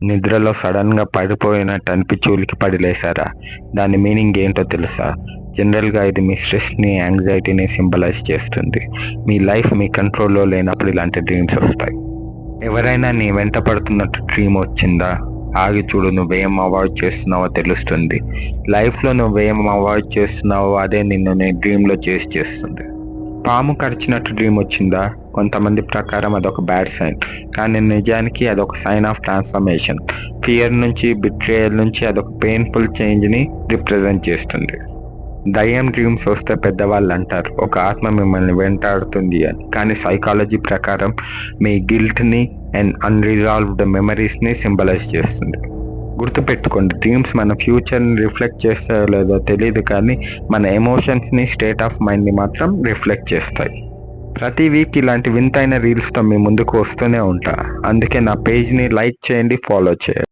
నిద్రలో సడన్గా పడిపోయినట్టు అనిపించి ఉలికిపడి లేసారా? దాని మీనింగ్ ఏంటో తెలుసా? జనరల్గా ఇది మీ స్ట్రెస్ని, యాంగ్జైటీని సింబలైజ్ చేస్తుంది. మీ లైఫ్ మీ కంట్రోల్లో లేనప్పుడు ఇలాంటి డ్రీమ్స్ వస్తాయి. ఎవరైనా నీ వెంట పడుతున్నట్టు డ్రీమ్ వచ్చిందా? ఆగి చూడు, నువ్వేం అవాయిడ్ చేస్తున్నావో తెలుస్తుంది. లైఫ్లో నువ్వేం అవాయిడ్ చేస్తున్నావో అదే నిన్ను నీ డ్రీమ్లో చేస్తుంది. పాము కరిచినట్టు డ్రీమ్ వచ్చిందా? కొంతమంది ప్రకారం అదొక బ్యాడ్ సైన్, కానీ నిజానికి అదొక సైన్ ఆఫ్ ట్రాన్స్ఫర్మేషన్. ఫియర్ నుంచి, బిట్రేయల్ నుంచి అదొక పెయిన్ఫుల్ చేంజ్ని రిప్రజెంట్ చేస్తుంది. దయ్యం డ్రీమ్స్ వస్తే పెద్దవాళ్ళు అంటారు ఒక ఆత్మ మిమ్మల్ని వెంటాడుతుంది అని, కానీ సైకాలజీ ప్రకారం మీ గిల్ట్ని అండ్ అన్రిజాల్వ్డ్ మెమరీస్ని సింబలైజ్ చేస్తుంది. గుర్తుపెట్టుకోండి, డ్రీమ్స్ మన ఫ్యూచర్ని రిఫ్లెక్ట్ చేస్తాయో లేదో తెలియదు, కానీ మన ఎమోషన్స్ని, స్టేట్ ఆఫ్ మైండ్ని మాత్రం రిఫ్లెక్ట్ చేస్తాయి. ప్రతి వీక్ ఇలాంటి వింతైన రీల్స్తో మీ ముందుకు వస్తూనే ఉంటా. అందుకే నా పేజ్ని లైక్ చేయండి, ఫాలో చేయండి.